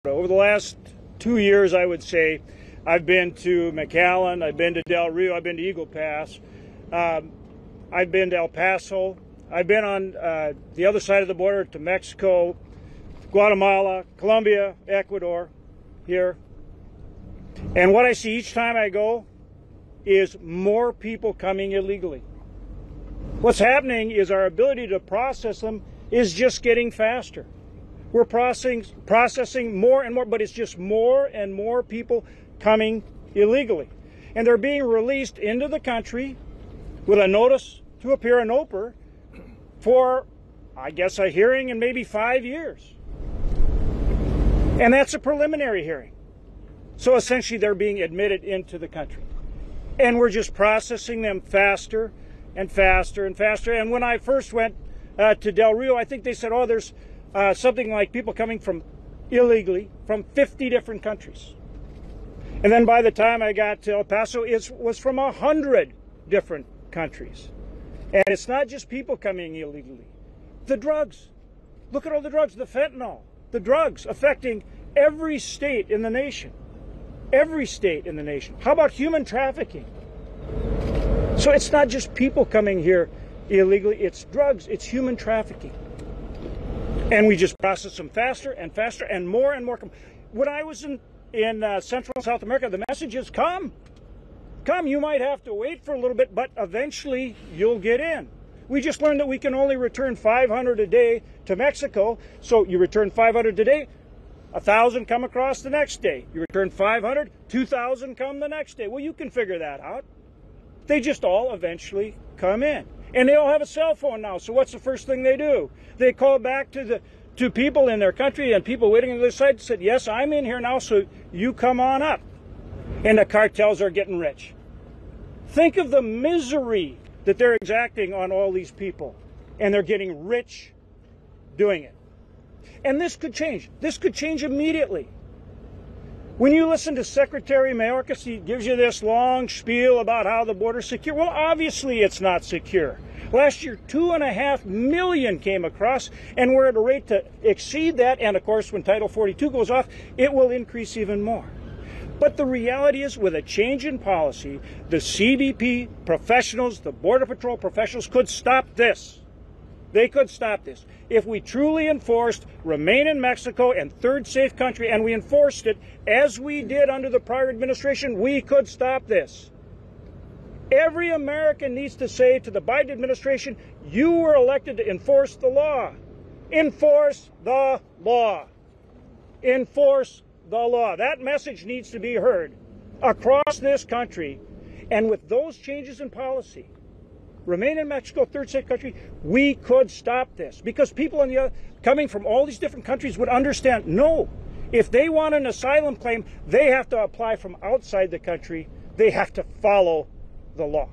Over the last 2 years, I would say, I've been to McAllen, I've been to Del Rio, I've been to Eagle Pass, I've been to El Paso, I've been on the other side of the border to Mexico, Guatemala, Colombia, Ecuador, here. And what I see each time I go is more people coming illegally. What's happening is our ability to process them is just getting faster. We're processing more and more, but it's just more and more people coming illegally. And they're being released into the country with a notice to appear, an OPER, for, I guess, a hearing in maybe 5 years. And that's a preliminary hearing. So essentially they're being admitted into the country. And we're just processing them faster and faster and faster. And when I first went to Del Rio, I think they said, oh, there's something like people coming from illegally from 50 different countries. And then by the time I got to El Paso, it was from 100 different countries. And it's not just people coming illegally. The drugs. Look at all the drugs, the fentanyl, the drugs affecting every state in the nation. Every state in the nation. How about human trafficking? So it's not just people coming here illegally, it's drugs, it's human trafficking. And we just process them faster and faster and more. When I was in Central and South America, the message is come. Come, you might have to wait for a little bit, but eventually you'll get in. We just learned that we can only return 500 a day to Mexico. So you return 500 today, 1,000 come across the next day. You return 500, 2,000 come the next day. Well, you can figure that out. They just all eventually come in. And they all have a cell phone now. So what's the first thing they do? They call back to people in their country, and people waiting on the other side said, yes, I'm in here now, so you come on up. And the cartels are getting rich. Think of the misery that they're exacting on all these people. And they're getting rich doing it. And this could change. This could change immediately. When you listen to Secretary Mayorkas, he gives you this long spiel about how the border's secure. Well, obviously it's not secure. Last year, 2.5 million came across, and we're at a rate to exceed that. And of course, when Title 42 goes off, it will increase even more. But the reality is, with a change in policy, the CBP professionals, the Border Patrol professionals could stop this. They could stop this. If we truly enforced remain in Mexico and third safe country, and we enforced it as we did under the prior administration, we could stop this. Every American needs to say to the Biden administration, you were elected to enforce the law. Enforce the law. Enforce the law. That message needs to be heard across this country. And with those changes in policy, remain in Mexico, third safe country, we could stop this. Because people coming from all these different countries would understand, no, if they want an asylum claim, they have to apply from outside the country. They have to follow the law.